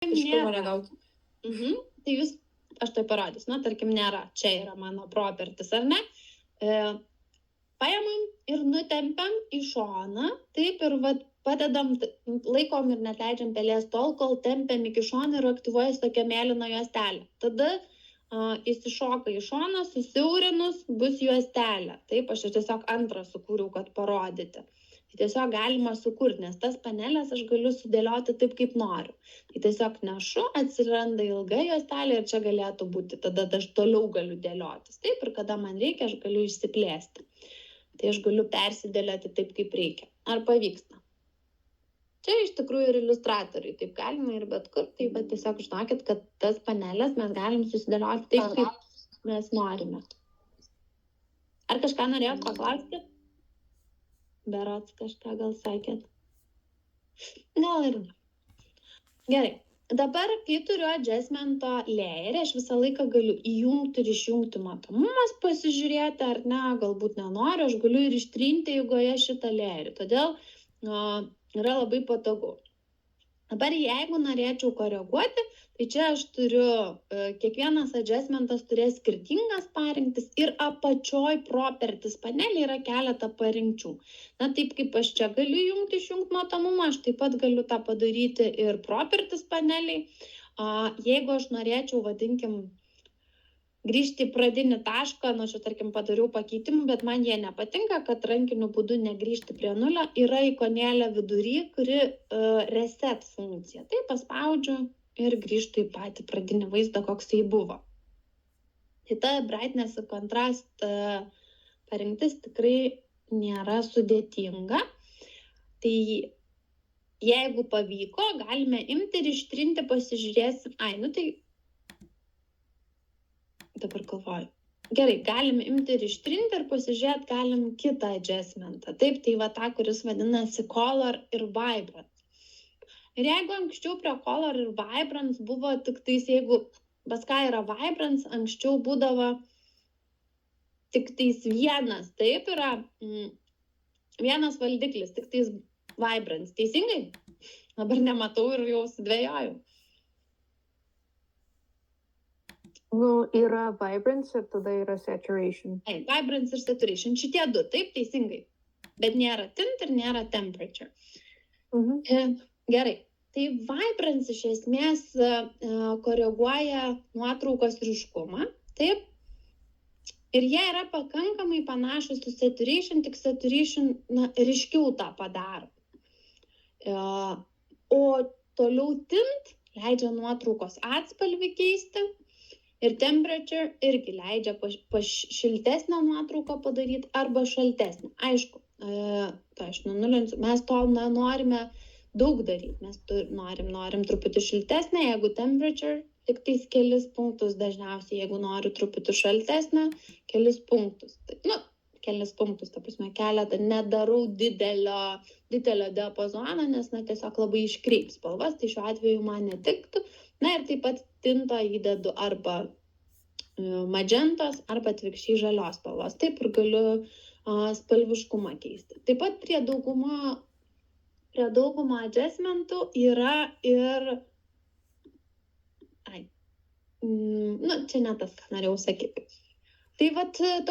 Iš kur mane nėra. gauti? Tai jūs, aš tai parodysiu, tarkim, nėra, čia yra mano properties, ar ne? Paimam ir nutempiam į šoną, taip ir padedam, laikom ir net leidžiam pelės tol, kol tempiam iki šono ir aktyvuojasi tokia mėlyna juostelė. Tada įsišoka į šoną, susiaurinus bus juostelė. Taip, aš tiesiog antrą sukūriau, kad parodyti. Tai tiesiog galima sukurti, nes tas panelės aš galiu sudėlioti taip, kaip noriu. Tai tiesiog nešu, atsiranda ilga juostelė ir čia galėtų būti, tada aš toliau galiu dėliotis. Taip, ir kada man reikia, aš galiu išsiplėsti. Tai aš galiu persidėlioti taip, kaip reikia. Ar pavyksta? Čia iš tikrųjų ir iliustratoriai, taip galima ir bet kur, tai bet tiesiog žinokit, kad tas panelės mes galim susidėlioti taip, kaip mes norime. Ar kažką norėjot paklausti? Berods kažką gal sakėt. Gal ir ne. Gerai. Dabar, kai turiu adjustmento layerį, aš visą laiką galiu įjungti ir išjungti matomumas, pasižiūrėti ar ne, galbūt nenoriu, aš galiu ir ištrinti eigoje šitą layerį. Todėl yra labai patogu. Dabar jeigu norėčiau koreguoti, tai čia aš turiu, kiekvienas adjustmentas turės skirtingas parinktis ir apačioj properties panelį yra keletą parinkčių. Taip kaip aš čia galiu jungti, išjungti matomumą, aš taip pat galiu tą padaryti ir properties paneliai. Jeigu aš norėčiau, vadinkim, grįžti į pradinį tašką, čia tarkim padariau pakeitimų, bet man jie nepatinka, kad rankiniu būdu negrįžti prie nulio, yra ikonėlė vidury, kuri reset funkcija. Tai paspaudžiu ir grįžtu į patį pradinį vaizdą, koks tai buvo. Tai ta brightness ir contrast parinktis tikrai nėra sudėtinga. Tai jeigu pavyko, galime imti ir ištrinti, pasižiūrėsim. Dabar galvoju. Gerai, galim imti ir ištrinti ir pasižiūrėti galim kitą adjustmentą. Taip, tai tą, kuris vadinasi Color ir Vibrance. Ir jeigu anksčiau prie Color ir Vibrance buvo tik tais, jeigu pas ką yra Vibrance, anksčiau būdavo tik tais vienas, taip yra vienas valdiklis, tik tais Vibrance. Teisingai? Dabar nematau ir jau sudvejojau. Yra Vibrance ir tada yra Saturation. Vibrance ir Saturation. Šitie du, taip, teisingai. Bet nėra tint ir nėra temperature. Gerai. Tai Vibrance iš esmės koreguoja nuotraukos ryškumą. Taip. Ir jie yra pakankamai panašus su Saturation, tik Saturation ryškiau tą padaro. O toliau tint leidžia nuotraukos atspalvį keisti. Ir temperature irgi leidžia šiltesnę nuotrauką padaryti arba šaltesnę. Aišku, aš nunulinsiu, mes to norime daug daryti. Mes norim truputį šiltesnę, jeigu temperature, tik tais kelis punktus dažniausiai, jeigu noriu truputį šaltesnę, kelis punktus. Kelis punktus, ta prasme, keletą, nedarau didelio diapazono, nes tiesiog labai iškreips spalvas, tai šiuo atveju man netiktų. Ir taip pat tinto įdedu arba magentos, arba atvirkščiai žalios spalvos. Taip ir galiu spalviškumą keisti. Taip pat prie daugumo adjustmentų yra ir... čia ne tas, ką norėjau sakyti. Tai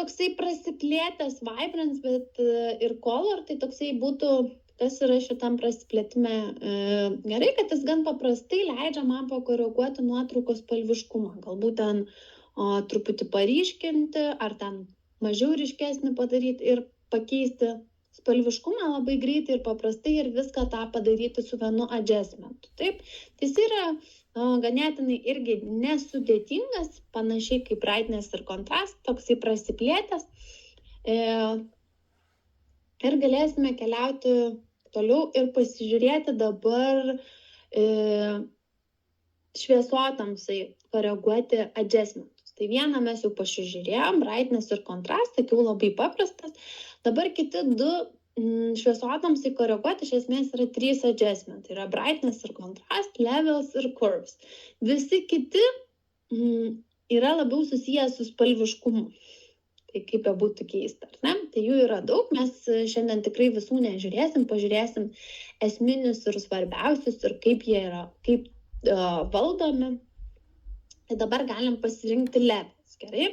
toksai prasiplėtęs Vibrance, bet ir Color, tai toksai būtų... Kas yra šitam prasiplėtime gerai, kad jis gan paprastai leidžia man pakoreguoti nuotraukos spalviškumą. Galbūt ten truputį paryškinti, ar ten mažiau ryškesnį padaryti ir pakeisti spalviškumą labai greitai ir paprastai ir viską tą padaryti su vienu adjustmentu. Taip, tai jis yra ganėtinai irgi nesudėtingas, panašiai kaip brightness ir contrast, toksai prasiplėtęs. Ir galėsime keliauti toliau ir pasižiūrėti dabar šviesotamsai koreguoti adjustmentus. Tai vieną mes jau pasižiūrėjom, brightness ir contrast, sakiau labai paprastas. Dabar kiti du šviesotamsai koreguoti iš esmės yra 3 adjustmentai. Yra brightness ir contrast, levels ir curves. Visi kiti yra labiau susijęs su spalviškumu. Tai kaip būtų keista, ar ne? Tai jų yra daug, mes šiandien tikrai visų nežiūrėsim, pažiūrėsim esminius ir svarbiausius ir kaip jie yra, kaip valdomi. Tai dabar galim pasirinkti leves, gerai?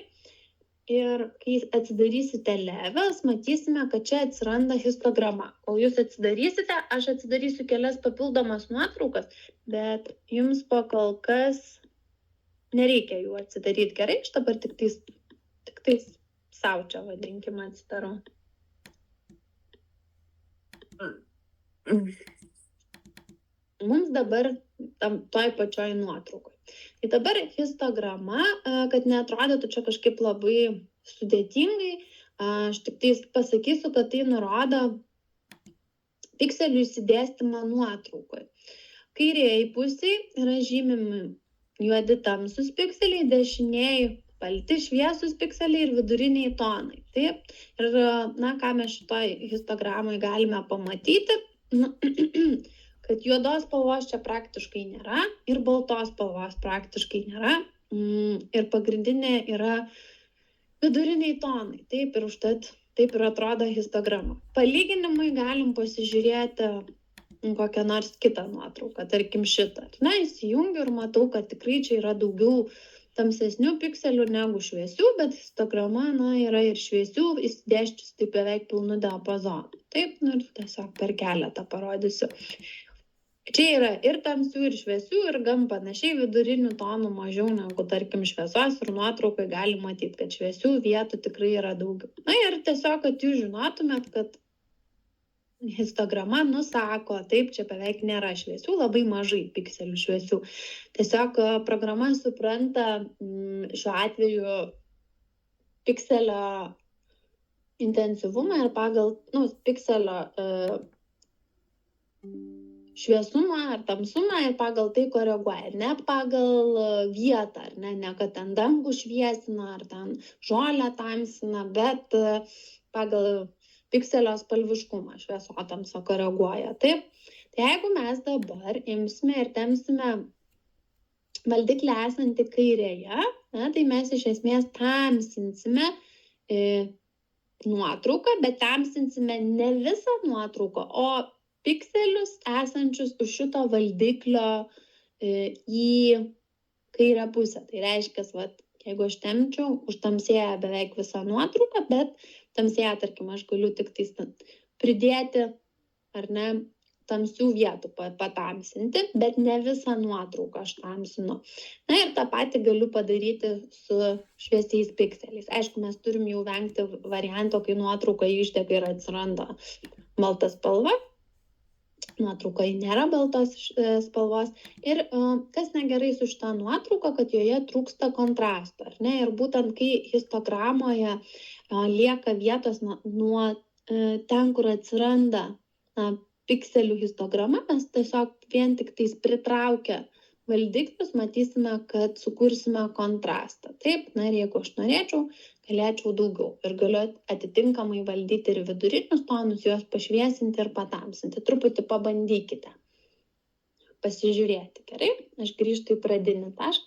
Ir kai atsidarysite leves, matysime, kad čia atsiranda histograma. Kol jūs atsidarysite, aš atsidarysiu kelias papildomas nuotraukas, bet jums pakol kas nereikia jų atsidaryti, gerai? Aš dabar tik tais savo čia vadinkime atsidarau. Mums dabar toj pačioj nuotraukoj. Tai dabar histograma, kad neatrodytų čia kažkaip labai sudėtingai, aš tik tais pasakysiu, kad tai nurodo pikselių išsidėstymą nuotraukoje. Kairieji pusiai yra žymimi juodi tamsus pikseliai, dešiniai balti šviesus pikseliai ir viduriniai tonai. Taip? Ir ką mes šitoj histogramai galime pamatyti, kad juodos spalvos čia praktiškai nėra ir baltos spalvos praktiškai nėra. Ir pagrindinė yra viduriniai tonai. Taip, ir užtat taip ir atrodo histograma. Palyginimui galim pasižiūrėti kokią nors kitą nuotrauką, tarkim šitą. Įsijungiu ir matau, kad tikrai čia yra daugiau tamsesnių pikselių negu šviesių, bet histograma yra ir šviesių, įsidėsčius taip beveik pilnu diapazonu. Taip, ir tiesiog per keletą parodysiu. Čia yra ir tamsių, ir šviesių, ir gan panašiai vidurinių tonų mažiau negu, tarkim, šviesos, ir nuotraukai gali matyti, kad šviesių vietų tikrai yra daugiau. Ir tiesiog, kad jūs žinotumėt, kad histograma nusako, taip, čia beveik nėra šviesių, labai mažai pikselių šviesių. Tiesiog programa supranta šiuo atveju pikselio intensyvumą ir pagal pikselio šviesumą ar tamsumą ir pagal tai koreguoja, ne pagal vietą, ar ne, kad ten dangų šviesina, ar ten žolę tamsina, bet pagal pikselio spalviškumą šviesotamsą koreguoja. Taip? Tai jeigu mes dabar imsime ir tempsime valdiklį esantį kairėje, tai mes iš esmės tamsinsime nuotrauką, bet tamsinsime ne visą nuotrauką, o pikselius esančius už šito valdiklio į kairę pusę. Tai reiškia, jeigu aš tempčiau, užtamsėja beveik visą nuotrauką, bet tamsėja, tarkim, aš galiu tik tais pridėti, ar ne, tamsių vietų patamsinti, bet ne visą nuotrauką aš tamsinu. Ir tą patį galiu padaryti su šviesiais pikseliais. Aišku, mes turim jau vengti varianto, kai nuotrauka išdega ir atsiranda balta spalva. Nuotraukoje nėra baltos spalvos. Ir kas negerai su šitą nuotrauką, kad joje trūksta kontrasto, ar ne? Ir būtent kai histogramoje lieka vietos nuo ten, kur atsiranda pikselių histograma, mes tiesiog vien tik tais pritraukę valdiklius matysime, kad sukursime kontrastą. Taip, ir jeigu aš norėčiau, galėčiau daugiau ir galiu atitinkamai valdyti ir vidurinius tonus, juos pašviesinti ir patamsinti. Truputį pabandykite pasižiūrėti, gerai? Aš grįžtu į pradinį tašką.